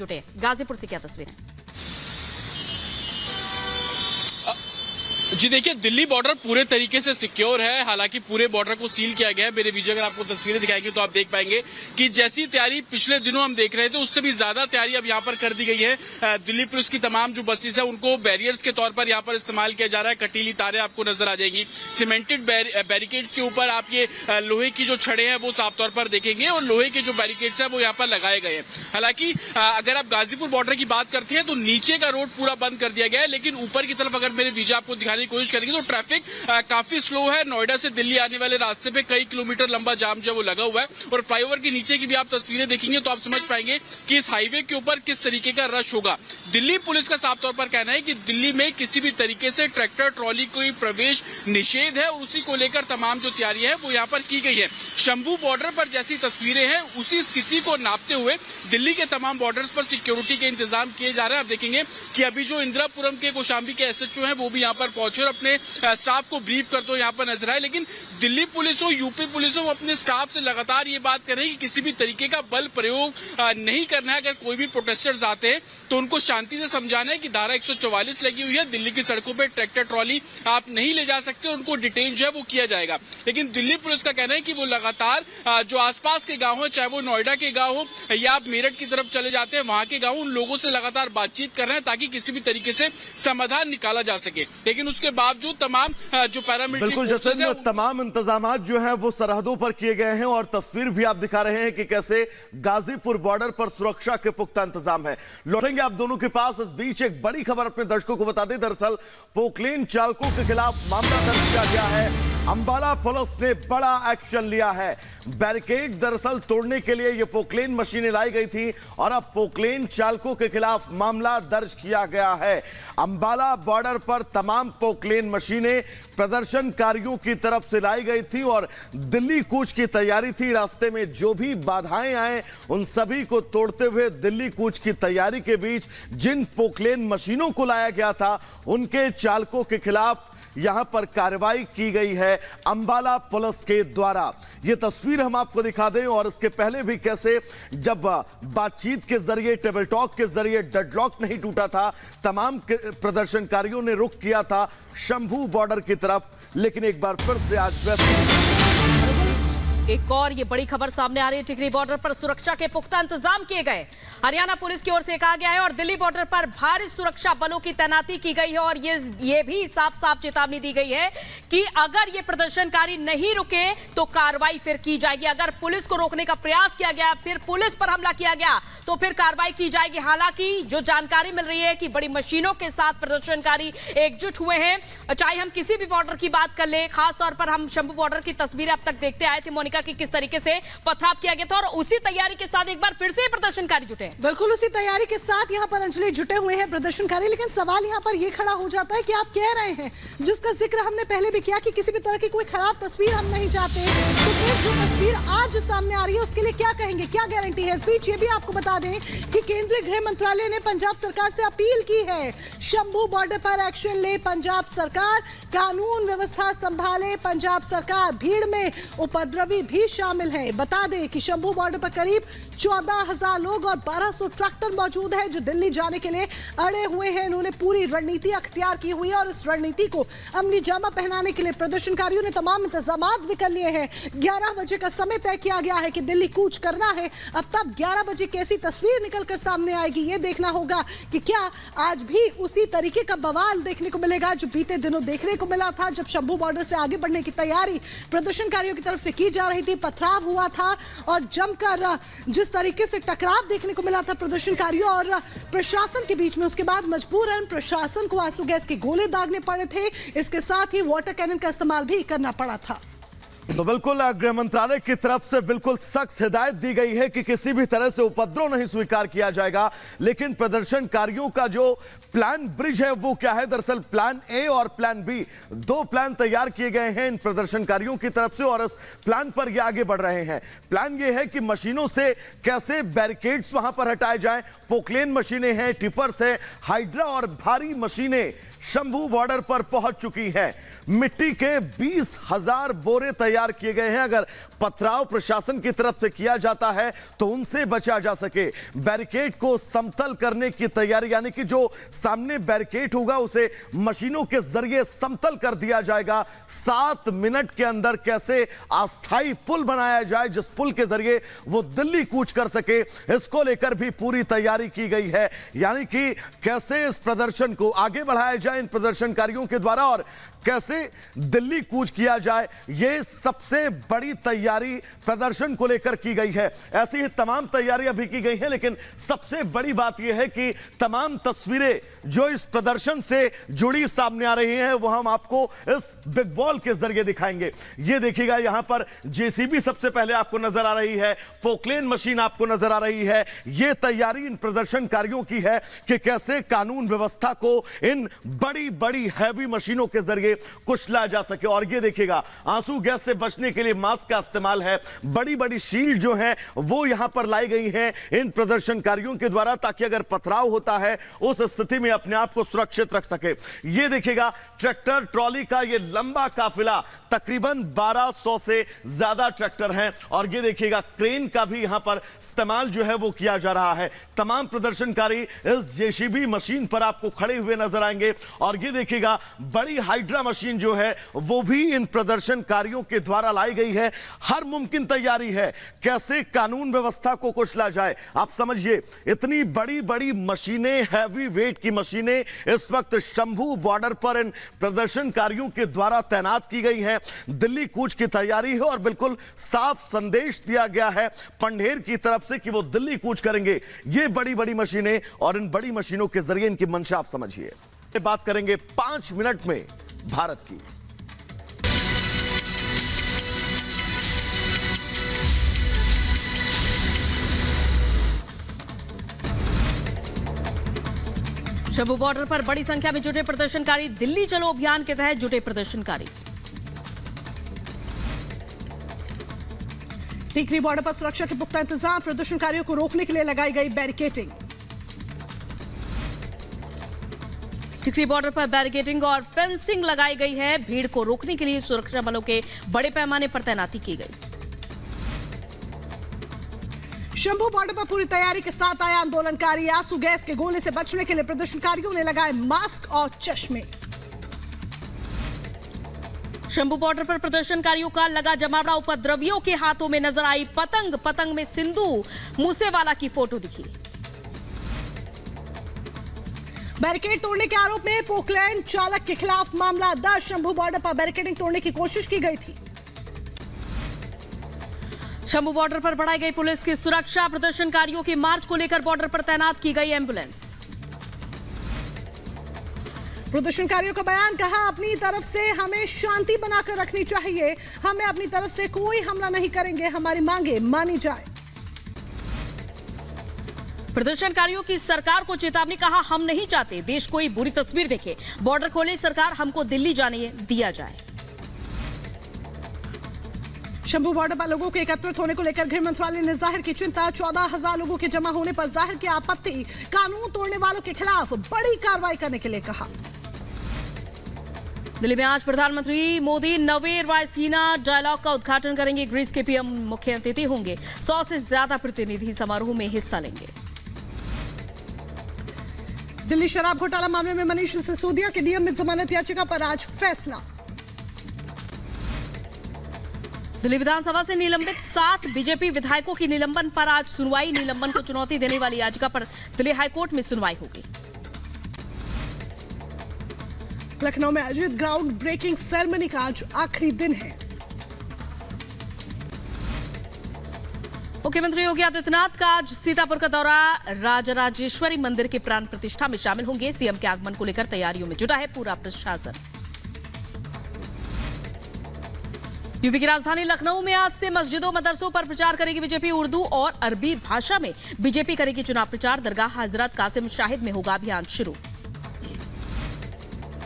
जुटे। गाजीपुर से क्या तस्वीर है? जी देखिए, दिल्ली बॉर्डर पूरे तरीके से सिक्योर है। हालांकि पूरे बॉर्डर को सील किया गया है। मेरे विजय अगर आपको तस्वीरें दिखाएंगे तो आप देख पाएंगे कि जैसी तैयारी पिछले दिनों हम देख रहे थे उससे भी ज्यादा तैयारी अब यहाँ पर कर दी गई है। दिल्ली पुलिस की तमाम जो बसेस है उनको बैरियर्स के तौर पर यहाँ पर इस्तेमाल किया जा रहा है। कटीली तारें आपको नजर आ जाएंगी। सीमेंटेड बैरिकेड्स के ऊपर आप ये लोहे की जो छड़े हैं वो साफ तौर पर देखेंगे और लोहे के जो बैरिकेड्स है वो यहाँ पर लगाए गए हैं। हालांकि अगर आप गाजीपुर बॉर्डर की बात करते हैं तो नीचे का रोड पूरा बंद कर दिया गया है, लेकिन ऊपर की तरफ अगर मेरे विजय आपको दिखाने की कोशिश करेंगे तो ट्रैफिक काफी स्लो है। नोएडा से दिल्ली आने वाले रास्ते पे कई किलोमीटर लंबा जाम जो वो लगा हुआ है और फ्लाईओवर के नीचे की भी आप तस्वीरें देखेंगे तो आप समझ पाएंगे कि इस हाईवे के ऊपर किस तरीके का रश होगा। दिल्ली पुलिस का साफ तौर पर कहना है कि दिल्ली में किसी भी तरीके से ट्रैक्टर ट्रॉली कोई प्रवेश निषेध है और उसी को लेकर तमाम जो तैयारियां है वो यहाँ पर की गई है। शंभू बॉर्डर पर जैसी तस्वीरें हैं उसी स्थिति को नापते हुए दिल्ली के तमाम बॉर्डर्स पर सिक्योरिटी के इंतजाम किए जा रहे हैं। आप देखेंगे कि अभी जो इंदिरापुरम के कौशाम्बी के एसएचओ हैं वो भी यहाँ पर पहुंचे और अपने स्टाफ को ब्रीफ करते हुए यहाँ पर नजर आए। लेकिन दिल्ली पुलिस हो, यूपी पुलिस हो, अपने स्टाफ से लगातार ये बात कर रहे हैं कि किसी भी तरीके का बल प्रयोग नहीं करना है। अगर कोई भी प्रोटेस्टर्स आते हैं तो उनको शांति से समझाना है कि धारा 144 लगी हुई है। दिल्ली की सड़कों पर ट्रैक्टर ट्रॉली आप नहीं ले जा सकते, उनको डिटेन जो है वो किया जाएगा। लेकिन दिल्ली पुलिस का कहना है कि वो लगातार जो आसपास के गांव है, चाहे वो नोएडा के गांव हो या आप मेरठ की तरफ चले जाते हैं वहां के गांव, उन लोगों से लगातार बातचीत कर रहे हैं ताकि किसी भी तरीके से समाधान निकाला जा सके। लेकिन उसके बावजूद तमाम जो पैरामिलिट्री बिल्कुल जैसे तमाम इंतजाम जो हैं वो सरहदों पर किए गए हैं और तस्वीर भी आप दिखा रहे हैं कि कैसे गाजीपुर बॉर्डर पर सुरक्षा के पुख्ता इंतजाम है। लौटेंगे आप दोनों के पास। इस बीच एक बड़ी खबर अपने दर्शकों को बता दें। दरअसल पोकलेन चालकों के खिलाफ मामला दर्ज किया गया है। अंबाला पुलिस ने बड़ा एक्शन लिया है। बैरिकेड दरअसल तोड़ने के लिए ये पोकलेन मशीनें लाई गई थी और अब पोकलेन चालकों के खिलाफ मामला दर्ज किया गया है। अंबाला बॉर्डर पर तमाम पोकलेन मशीनें प्रदर्शनकारियों की तरफ से लाई गई थी और दिल्ली कूच की तैयारी थी। रास्ते में जो भी बाधाएं आए उन सभी को तोड़ते हुए दिल्ली कूच की तैयारी के बीच जिन पोकलेन मशीनों को लाया गया था उनके चालकों के खिलाफ यहां पर कार्रवाई की गई है अंबाला पुलिस के द्वारा। यह तस्वीर हम आपको दिखा दें और इसके पहले भी कैसे जब बातचीत के जरिए, टेबल टॉक के जरिए डेडलॉक नहीं टूटा था, तमाम प्रदर्शनकारियों ने रुख किया था शंभू बॉर्डर की तरफ, लेकिन एक बार फिर से आज एक और ये बड़ी खबर सामने आ रही है। टिकरी बॉर्डर पर सुरक्षा के पुख्ता इंतजाम किए गए। हरियाणा पुलिस की ओर से कहा गया है और दिल्ली बॉर्डर पर भारी सुरक्षा बलों की तैनाती की गई है और ये भी साफ साफ चेतावनी दी गई है कि अगर ये प्रदर्शनकारी नहीं रुके तो कार्रवाई फिर की जाएगी। अगर पुलिस को रोकने का प्रयास किया गया, फिर पुलिस पर हमला किया गया तो फिर कार्रवाई की जाएगी। हालांकि जो जानकारी मिल रही है कि बड़ी मशीनों के साथ प्रदर्शनकारी एकजुट हुए हैं। चाहे हम किसी भी बॉर्डर की बात कर ले, खासतौर पर हम शंभू बॉर्डर की तस्वीरें अब तक देखते आए थे मोनिका कि किस तरीके से पथराव किया गया था और उसी तैयारी के साथ एक बार फिर से प्रदर्शनकारी जुटे हैं। बिल्कुल उसी तैयारी के साथ यहाँ पर अंजलि जुटे हुए हैं प्रदर्शनकारी। लेकिन सवाल यहाँ पर ये खड़ा हो जाता है कि आप कह रहे हैं, जिसका जिक्र हमने पहले भी किया, कि किसी भी तरह की कोई खराब तस्वीर हम नहीं चाहते, तो फिर जो तस्वीर आज सामने आ रही है उसके लिए क्या कहेंगे, क्या गारंटी है? इस बीच ये भी आपको बता दें कि केंद्रीय गृह मंत्रालय ने पंजाब सरकार से अपील की है, शंभू बॉर्डर पर एक्शन ले पंजाब सरकार, कानून व्यवस्था संभाले पंजाब सरकार, भीड़ में उपद्रवी भी शामिल है। बता दें कि शंभू बॉर्डर पर करीब 14,000 लोग और 1200 ट्रैक्टर मौजूद है जो दिल्ली जाने के लिए अड़े हुए हैं। इन्होंने पूरी रणनीति अख्तियार की हुई है और इस रणनीति को अमली जामा पहनाने के लिए प्रदर्शनकारियों ने तमाम इंतजाम भी कर लिए हैं। 11 बजे का समय तय किया गया है कि दिल्ली कूच करना है। अब तब 11 बजे कैसी तस्वीर निकलकर सामने आएगी ये देखना होगा कि क्या आज भी उसी तरीके का बवाल देखने को मिलेगा जो बीते दिनों देखने को मिला था, जब शंभू बॉर्डर से आगे बढ़ने की तैयारी प्रदर्शनकारियों की तरफ से की जा रही थी, पथराव हुआ था और जमकर जिस तरीके से टकराव देखने को मिला था प्रदर्शनकारियों और प्रशासन के बीच में, उसके बाद मजबूरन प्रशासन को आंसू गैस के गोले दागने पड़े थे। इसके साथ ही वाटर कैनन का इस्तेमाल भी करना पड़ा था। तो बिल्कुल गृह मंत्रालय की तरफ से बिल्कुल सख्त हिदायत दी गई है कि किसी भी तरह से उपद्रव नहीं स्वीकार किया जाएगा। लेकिन प्रदर्शनकारियों का जो प्लान ब्रिज है वो क्या है? दरअसल प्लान ए और प्लान बी, दो प्लान तैयार किए गए हैं इन प्रदर्शनकारियों की तरफ से और इस प्लान पर ये आगे बढ़ रहे हैं। प्लान ये है कि मशीनों से कैसे बैरिकेड्स वहां पर हटाए जाएं। पोकलेन मशीनें हैं, टिपर्स है, हाइड्रा और भारी मशीनें शंभू बॉर्डर पर पहुंच चुकी है। मिट्टी के 20,000 बोरे तैयार किए गए हैं। अगर पथराव प्रशासन की तरफ से किया जाता है तो उनसे बचा जा सके। बैरिकेड को समतल करने की तैयारी, यानी कि जो सामने बैरिकेड होगा उसे मशीनों के जरिए समतल कर दिया जाएगा। 7 मिनट के अंदर कैसे अस्थायी पुल बनाया जाए जिस पुल के जरिए वो दिल्ली कूच कर सके, इसको लेकर भी पूरी तैयारी की गई है। यानी कि कैसे इस प्रदर्शन को आगे बढ़ाया जाए इन प्रदर्शनकारियों के द्वारा और कैसे दिल्ली कूच किया जाए, यह सबसे बड़ी तैयारी प्रदर्शन को लेकर की गई है। ऐसी ही तमाम तैयारियां भी की गई हैं, लेकिन सबसे बड़ी बात यह है कि तमाम तस्वीरें जो इस प्रदर्शन से जुड़ी सामने आ रही हैं वो हम आपको इस बिग वॉल के जरिए दिखाएंगे। ये देखिएगा, यहां पर जेसीबी सबसे पहले आपको नजर आ रही है, पोकलेन मशीन आपको नजर आ रही है। यह तैयारी इन प्रदर्शनकारियों की है कि कैसे कानून व्यवस्था को इन बड़ी बड़ी हैवी मशीनों के जरिए कुचला जा सके। और ये देखिएगा, आंसू गैस से बचने के लिए मास्क का इस्तेमाल है। बड़ी बड़ी शील्ड जो है वो यहां पर लाई गई हैं इन प्रदर्शनकारियों के द्वारा, ताकि अगर पथराव होता है उस स्थिति में अपने आप को सुरक्षित रख सके। ये देखिएगा, ट्रैक्टर ट्रॉली का ये लंबा काफिला, तकरीबन 1200 से ज्यादा ट्रैक्टर हैं। और ये देखिएगा, क्रेन का भी यहां पर इस्तेमाल जो है वो किया जा रहा है। तमाम प्रदर्शनकारी इस जेसीबी मशीन पर आपको खड़े हुए नजर आएंगे। और ये देखिएगा, बड़ी हाइड्रा मशीन जो है वो भी इन प्रदर्शनकारियों के द्वारा लाई गई है। हर मुमकिन तैयारी है कैसे कानून व्यवस्था को कुचला जाए। आप समझिए, इतनी बड़ी बड़ी मशीनें, हैवी वेट की मशीनें इस वक्त शंभू बॉर्डर पर इन प्रदर्शनकारियों के द्वारा तैनात की गई हैं। दिल्ली कूच की तैयारी है और बिल्कुल साफ संदेश दिया गया है पंढेर की तरफ से कि वो दिल्ली कूच करेंगे। ये बड़ी बड़ी मशीनें और इन बड़ी मशीनों के जरिए इनकी मंशा आप समझिए। बात करेंगे 5 मिनट में भारत की। शंभू बॉर्डर पर बड़ी संख्या में जुटे प्रदर्शनकारी। दिल्ली चलो अभियान के तहत जुटे प्रदर्शनकारी। टिकरी बॉर्डर पर सुरक्षा के पुख्ता इंतजाम, प्रदर्शनकारियों को रोकने के लिए लगाई गई बैरिकेडिंग। टिकरी बॉर्डर पर बैरिकेडिंग और फेंसिंग लगाई गई है। भीड़ को रोकने के लिए सुरक्षा बलों के बड़े पैमाने पर तैनाती की गई। शंभू बॉर्डर पर पूरी तैयारी के साथ आए आंदोलनकारी। आंसू गैस के गोले से बचने के लिए प्रदर्शनकारियों ने लगाए मास्क और चश्मे। शंभू बॉर्डर पर प्रदर्शनकारियों का लगा जमावड़ा। उपद्रवियों के हाथों में नजर आई पतंग। पतंग में सिंधु मूसेवाला की फोटो दिखी। बैरिकेड तोड़ने के आरोप में पोकलैंड चालक के खिलाफ मामला दर्ज। शंभू बॉर्डर पर बैरिकेडिंग तोड़ने की कोशिश की गई थी। शंभू बॉर्डर पर बढ़ाई गई पुलिस की सुरक्षा। प्रदर्शनकारियों की मार्च को लेकर बॉर्डर पर तैनात की गई एम्बुलेंस। प्रदर्शनकारियों का बयान, कहा अपनी तरफ से हमें शांति बनाकर रखनी चाहिए। हमें अपनी तरफ से कोई हमला नहीं करेंगे। हमारी मांगे मानी जाए। प्रदर्शनकारियों की सरकार को चेतावनी, कहा हम नहीं चाहते देश कोई बुरी तस्वीर देखे। बॉर्डर खोले सरकार, हमको दिल्ली जाने दिया जाए। शंभू बॉर्डर पर लोगों के एकत्रित होने को लेकर गृह मंत्रालय ने जाहिर की चिंता। 14,000 लोगों के जमा होने पर जाहिर की आपत्ति। कानून तोड़ने वालों के खिलाफ बड़ी कार्रवाई करने के लिए कहा। दिल्ली में आज प्रधानमंत्री मोदी नवे रायसीना डायलॉग का उद्घाटन करेंगे। ग्रीस के पीएम मुख्य अतिथि होंगे। 100 से ज्यादा प्रतिनिधि समारोह में हिस्सा लेंगे। दिल्ली शराब घोटाला मामले में मनीष सिसोदिया की नियमित जमानत याचिका पर आज फैसला। दिल्ली विधानसभा से निलंबित 7 बीजेपी विधायकों की निलंबन पर आज सुनवाई। निलंबन को चुनौती देने वाली याचिका पर दिल्ली हाईकोर्ट में सुनवाई होगी। लखनऊ में आयोजित ग्राउंड ब्रेकिंग सेरेमनी का आज आखिरी दिन है। मुख्यमंत्री योगी आदित्यनाथ का आज सीतापुर का दौरा। राजराजेश्वरी मंदिर के प्राण प्रतिष्ठा में शामिल होंगे। सीएम के आगमन को लेकर तैयारियों में जुटा है पूरा प्रशासन। यूपी की राजधानी लखनऊ में आज से मस्जिदों मदरसों पर प्रचार करेगी बीजेपी। उर्दू और अरबी भाषा में बीजेपी करेगी चुनाव प्रचार। दरगाह हजरत कासिम शाहिद में होगा अभियान शुरू।